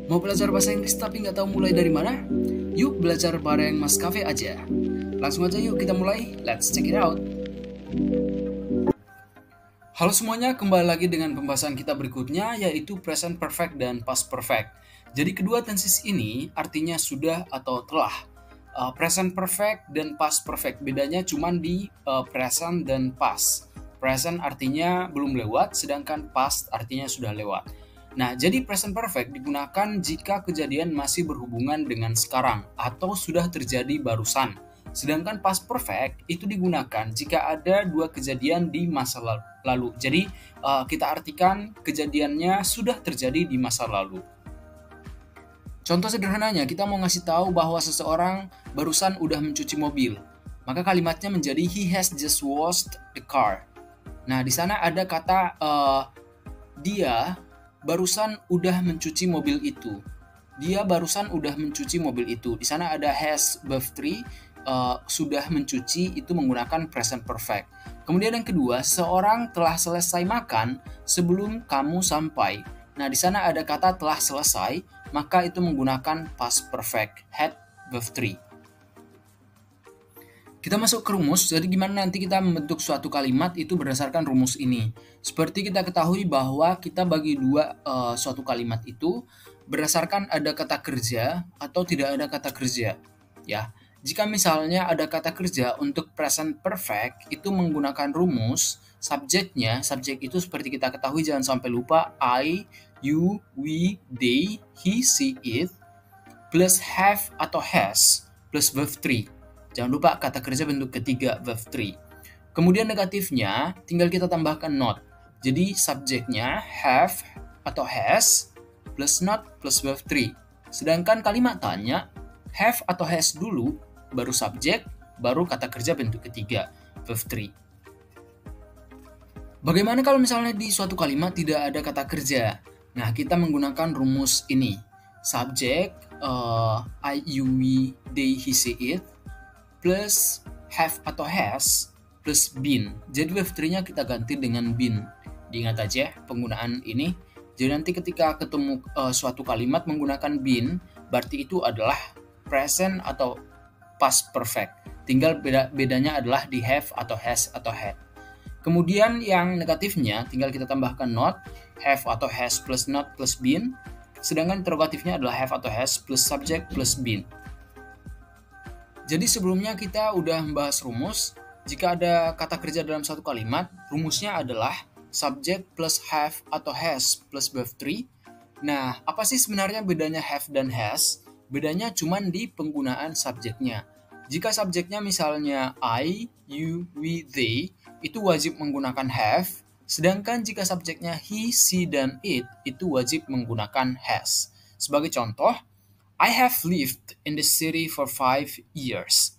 Mau belajar bahasa Inggris tapi nggak tahu mulai dari mana? Yuk belajar bareng Mas Cafe aja. Langsung aja yuk kita mulai. Let's check it out. Halo semuanya, kembali lagi dengan pembahasan kita berikutnya yaitu present perfect dan past perfect. Jadi kedua tenses ini artinya sudah atau telah. Present perfect dan past perfect bedanya cuma di present dan past. Present artinya belum lewat, sedangkan past artinya sudah lewat. Nah, jadi present perfect digunakan jika kejadian masih berhubungan dengan sekarang atau sudah terjadi barusan. Sedangkan past perfect itu digunakan jika ada dua kejadian di masa lalu. Jadi kita artikan kejadiannya sudah terjadi di masa lalu. Contoh sederhananya, kita mau ngasih tahu bahwa seseorang barusan udah mencuci mobil. Maka kalimatnya menjadi he has just washed the car. Nah, di sana ada kata dia barusan udah mencuci mobil itu. Dia barusan udah mencuci mobil itu. Di sana ada has verb 3, sudah mencuci itu menggunakan present perfect. Kemudian yang kedua, seorang telah selesai makan sebelum kamu sampai. Nah, di sana ada kata telah selesai, maka itu menggunakan past perfect, had verb 3. Kita masuk ke rumus, jadi gimana nanti kita membentuk suatu kalimat itu berdasarkan rumus ini. Seperti kita ketahui bahwa kita bagi dua suatu kalimat itu berdasarkan ada kata kerja atau tidak ada kata kerja. Ya, jika misalnya ada kata kerja untuk present perfect itu menggunakan rumus subjeknya, subjek itu seperti kita ketahui jangan sampai lupa I, you, we, they, he, she, it plus have atau has plus verb 3. Jangan lupa kata kerja bentuk ketiga verb 3. Kemudian negatifnya tinggal kita tambahkan not. Jadi subjeknya have atau has plus not plus verb 3. Sedangkan kalimat tanya have atau has dulu, baru subjek, baru kata kerja bentuk ketiga verb 3. Bagaimana kalau misalnya di suatu kalimat tidak ada kata kerja? Nah, kita menggunakan rumus ini. Subjek I, you, we, they, he, she, it plus have atau has plus been. Jadi verb 3-nya kita ganti dengan been. Diingat aja penggunaan ini. Jadi nanti ketika ketemu suatu kalimat menggunakan been, berarti itu adalah present atau past perfect. Tinggal bedanya adalah di have atau has atau had. Kemudian yang negatifnya tinggal kita tambahkan not, have atau has plus not plus been. Sedangkan interrogatifnya adalah have atau has plus subject plus been. Jadi sebelumnya kita udah membahas rumus. Jika ada kata kerja dalam satu kalimat, rumusnya adalah subject plus have atau has plus verb 3. Nah, apa sih sebenarnya bedanya have dan has? Bedanya cuma di penggunaan subjeknya. Jika subjeknya misalnya I, you, we, they, itu wajib menggunakan have. Sedangkan jika subjeknya he, she, dan it, itu wajib menggunakan has. Sebagai contoh, I have lived in the city for 5 years.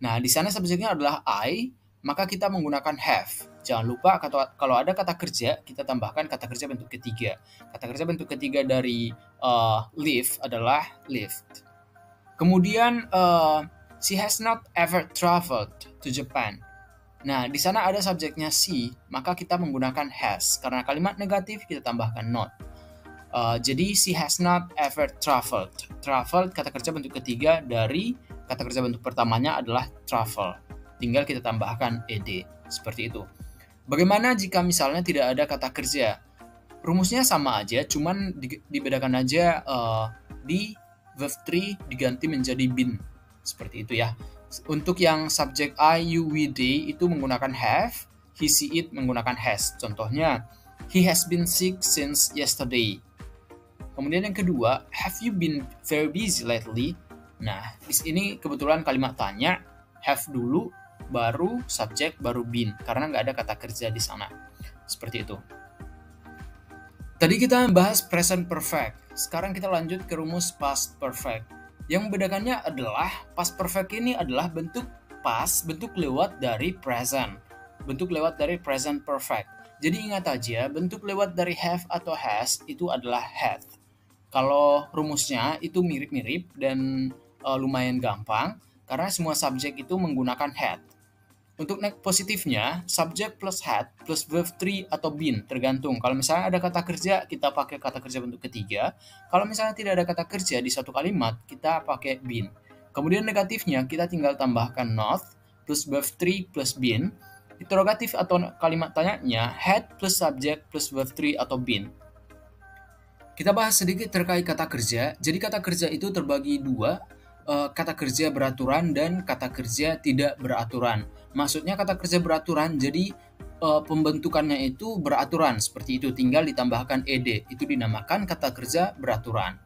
Nah, di sana subjeknya adalah I, maka kita menggunakan have. Jangan lupa kalau ada kata kerja, kita tambahkan kata kerja bentuk ketiga. Kata kerja bentuk ketiga dari live adalah lived. Kemudian, she has not ever traveled to Japan. Nah, di sana ada subjeknya she, maka kita menggunakan has. Karena kalimat negatif, kita tambahkan not. Jadi she has not ever traveled. Traveled kata kerja bentuk ketiga dari kata kerja bentuk pertamanya adalah travel. Tinggal kita tambahkan ed. Seperti itu. Bagaimana jika misalnya tidak ada kata kerja? Rumusnya sama aja, cuman dibedakan aja di verb 3 diganti menjadi been. Seperti itu ya. Untuk yang subjek I, you, we, they itu menggunakan have, he, she, it menggunakan has. Contohnya, he has been sick since yesterday. Kemudian yang kedua, have you been very busy lately? Nah, di sini kebetulan kalimat tanya, have dulu, baru subjek, baru been. Karena nggak ada kata kerja di sana. Seperti itu. Tadi kita membahas present perfect. Sekarang kita lanjut ke rumus past perfect. Yang membedakannya adalah past perfect ini adalah bentuk past, bentuk lewat dari present. Bentuk lewat dari present perfect. Jadi ingat aja, bentuk lewat dari have atau has itu adalah had. Kalau rumusnya itu mirip-mirip dan lumayan gampang karena semua subjek itu menggunakan had. Untuk positifnya, subject plus had plus verb 3 atau been, tergantung. Kalau misalnya ada kata kerja, kita pakai kata kerja bentuk ketiga. Kalau misalnya tidak ada kata kerja di satu kalimat, kita pakai been. Kemudian negatifnya, kita tinggal tambahkan not plus verb 3 plus been. Interrogatif atau kalimat tanyanya, had plus subject plus verb 3 atau been. Kita bahas sedikit terkait kata kerja. Jadi kata kerja itu terbagi dua, kata kerja beraturan dan kata kerja tidak beraturan. Maksudnya kata kerja beraturan, jadi pembentukannya itu beraturan, seperti itu, tinggal ditambahkan ed, itu dinamakan kata kerja beraturan.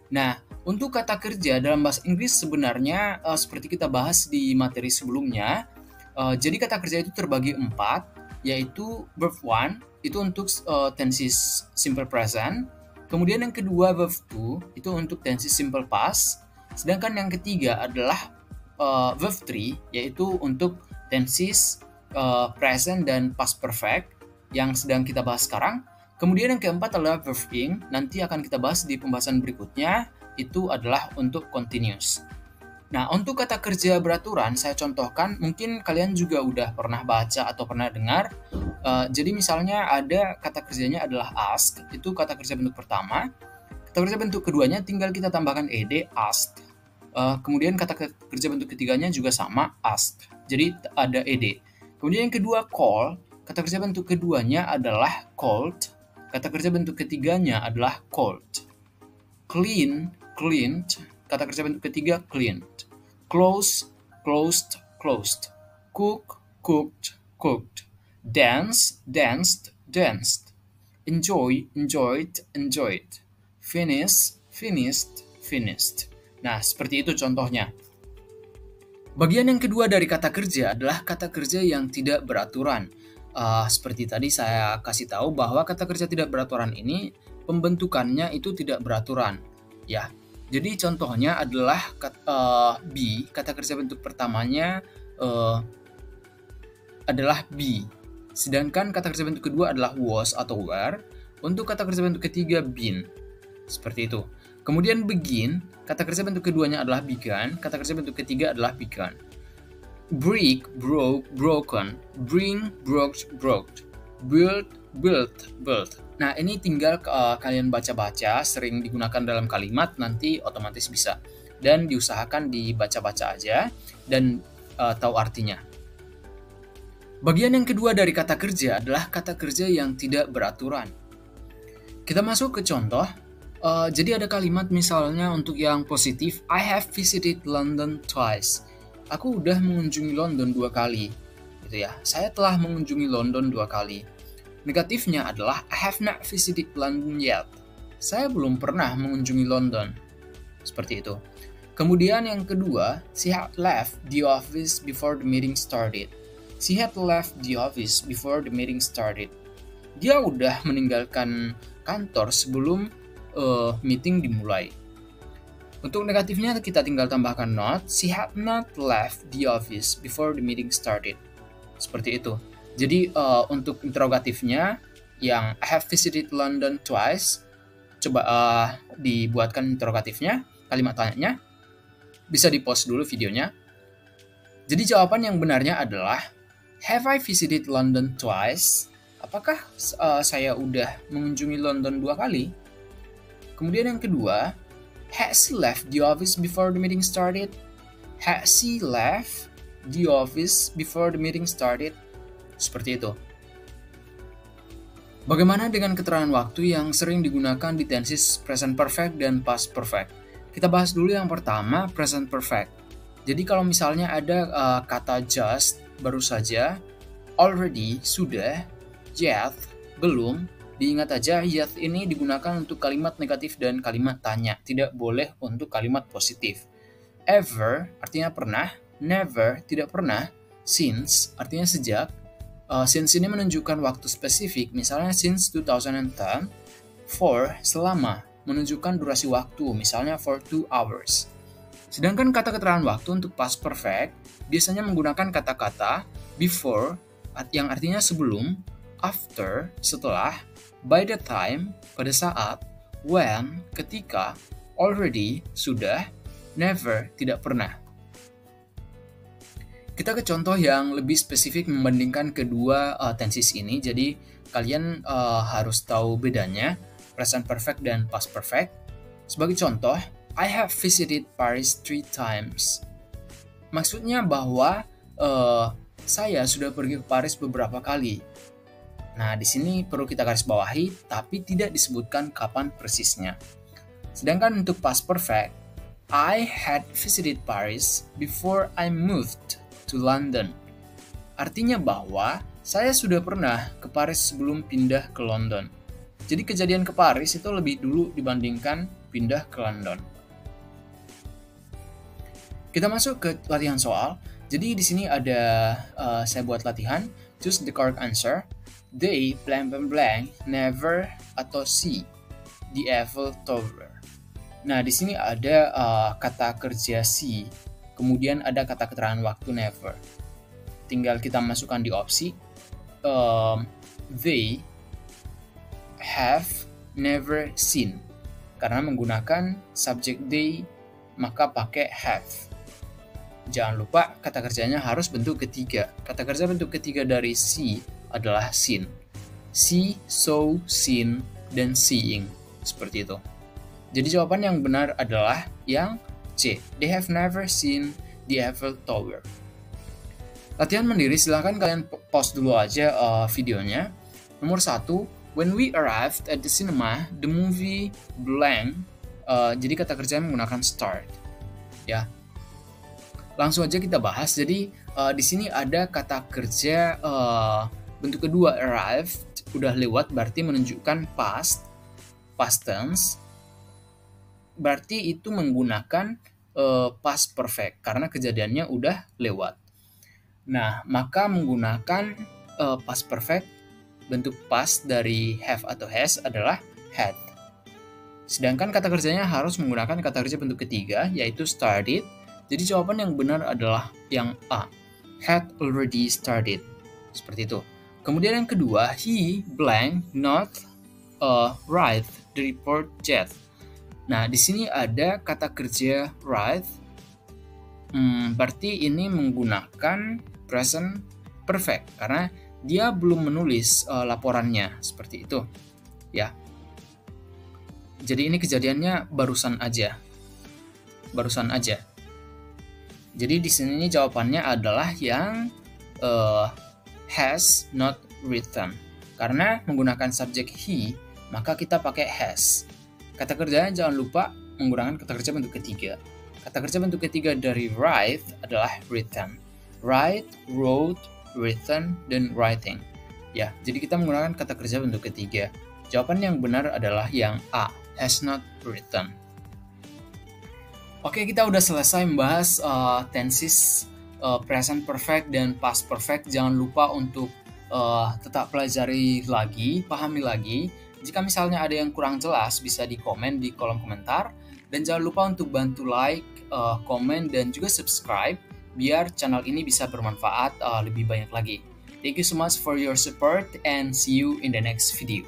Nah, untuk kata kerja dalam bahasa Inggris sebenarnya seperti kita bahas di materi sebelumnya, jadi kata kerja itu terbagi 4, yaitu verb 1, itu untuk tenses simple present, kemudian yang kedua verb 2, itu untuk tenses simple past, sedangkan yang ketiga adalah verb 3, yaitu untuk tenses present dan past perfect yang sedang kita bahas sekarang. Kemudian yang keempat adalah verb ing, nanti akan kita bahas di pembahasan berikutnya, itu adalah untuk continuous. Nah, untuk kata kerja beraturan saya contohkan, mungkin kalian juga udah pernah baca atau pernah dengar. Jadi misalnya ada kata kerjanya adalah ask, itu kata kerja bentuk pertama. Kata kerja bentuk keduanya tinggal kita tambahkan ed, asked. Kemudian kata kerja bentuk ketiganya juga sama, asked. Jadi ada ed. Kemudian yang kedua call, kata kerja bentuk keduanya adalah called. Kata kerja bentuk ketiganya adalah called. Clean, cleaned. Kata kerja bentuk ketiga cleaned. Close, closed, closed. Cook, cooked, cooked. Dance, danced, danced. Enjoy, enjoyed, enjoyed. Finish, finished, finished. Nah, seperti itu contohnya. Bagian yang kedua dari kata kerja adalah kata kerja yang tidak beraturan. Seperti tadi saya kasih tahu bahwa kata kerja tidak beraturan ini pembentukannya itu tidak beraturan. Ya, jadi contohnya adalah be, kata kerja bentuk pertamanya adalah be. Sedangkan kata kerja bentuk kedua adalah was atau were. Untuk kata kerja bentuk ketiga been. Seperti itu. Kemudian begin, kata kerja bentuk keduanya adalah began, kata kerja bentuk ketiga adalah begun. Break, broke, broken. Bring, broke, broke. Build, built, built. Nah, ini tinggal kalian baca-baca, sering digunakan dalam kalimat, nanti otomatis bisa. Dan diusahakan dibaca-baca aja dan tahu artinya. Bagian yang kedua dari kata kerja adalah kata kerja yang tidak beraturan. Kita masuk ke contoh. Jadi ada kalimat misalnya untuk yang positif, I have visited London twice. Aku udah mengunjungi London 2 kali. Gitu ya. Saya telah mengunjungi London 2 kali. Negatifnya adalah I have not visited London yet. Saya belum pernah mengunjungi London. Seperti itu. Kemudian yang kedua, she had left the office before the meeting started. She had left the office before the meeting started. Dia udah meninggalkan kantor sebelum meeting dimulai. Untuk negatifnya kita tinggal tambahkan not. She had not left the office before the meeting started. Seperti itu. Jadi untuk interrogatifnya yang I have visited London twice, coba dibuatkan interrogatifnya, kalimat tanyanya. Bisa di-pause dulu videonya. Jadi jawaban yang benarnya adalah have I visited London twice? Apakah saya udah mengunjungi London 2 kali? Kemudian yang kedua, has she left the office before the meeting started? Has she left the office before the meeting started? Seperti itu. Bagaimana dengan keterangan waktu yang sering digunakan di tenses present perfect dan past perfect? Kita bahas dulu yang pertama, present perfect. Jadi kalau misalnya ada kata just, baru saja, already, sudah, yet, belum, diingat aja, yet ini digunakan untuk kalimat negatif dan kalimat tanya, tidak boleh untuk kalimat positif. Ever artinya pernah, never tidak pernah, since artinya sejak. Since ini menunjukkan waktu spesifik, misalnya since 2010. For selama menunjukkan durasi waktu, misalnya for 2 hours. Sedangkan kata keterangan waktu untuk past perfect biasanya menggunakan kata-kata before yang artinya sebelum, after setelah, by the time, pada saat, when, ketika, already, sudah, never, tidak pernah. Kita ke contoh yang lebih spesifik membandingkan kedua tenses ini. Jadi kalian harus tahu bedanya present perfect dan past perfect. Sebagai contoh, I have visited Paris 3 times. Maksudnya bahwa saya sudah pergi ke Paris beberapa kali. Nah, di sini perlu kita garis bawahi, tapi tidak disebutkan kapan persisnya. Sedangkan untuk past perfect, I had visited Paris before I moved to London. Artinya bahwa saya sudah pernah ke Paris sebelum pindah ke London. Jadi kejadian ke Paris itu lebih dulu dibandingkan pindah ke London. Kita masuk ke latihan soal. Jadi di sini ada saya buat latihan. Choose the correct answer. They blank blank blank never atau see the Eiffel Tower. Nah di sini ada kata kerja see, kemudian ada kata keterangan waktu never. Tinggal kita masukkan di opsi. They have never seen. Karena menggunakan subject they, maka pakai have. Jangan lupa kata kerjanya harus bentuk ketiga. Kata kerja bentuk ketiga dari see adalah seen. See, saw, seen, dan seeing. Seperti itu. Jadi jawaban yang benar adalah yang C. They have never seen the Eiffel Tower. Latihan mandiri, silahkan kalian pause dulu aja videonya. Nomor 1, when we arrived at the cinema, the movie blank. Jadi kata kerjanya menggunakan start. Ya. Langsung aja kita bahas. Jadi di sini ada kata kerja bentuk kedua arrived, udah lewat berarti menunjukkan past tense. Berarti itu menggunakan past perfect karena kejadiannya udah lewat. Nah, maka menggunakan past perfect bentuk past dari have atau has adalah had. Sedangkan kata kerjanya harus menggunakan kata kerja bentuk ketiga yaitu started. Jadi jawaban yang benar adalah yang A. Had already started. Seperti itu. Kemudian yang kedua, he blank not write the report yet. Nah, di sini ada kata kerja write. Berarti ini menggunakan present perfect karena dia belum menulis laporannya, seperti itu. Ya. Jadi ini kejadiannya barusan aja. Jadi di sini jawabannya adalah yang has not written. Karena menggunakan subjek he, maka kita pakai has. Kata kerjanya jangan lupa menggunakan kata kerja bentuk ketiga. Kata kerja bentuk ketiga dari write adalah written. Write, wrote, written, dan writing. Ya, jadi kita menggunakan kata kerja bentuk ketiga. Jawaban yang benar adalah yang A, has not written. Oke, kita udah selesai membahas tenses present perfect dan past perfect. Jangan lupa untuk tetap pelajari lagi, pahami lagi. Jika misalnya ada yang kurang jelas, bisa di komen di kolom komentar. Dan jangan lupa untuk bantu like, komen, dan juga subscribe biar channel ini bisa bermanfaat lebih banyak lagi. Thank you so much for your support and see you in the next video.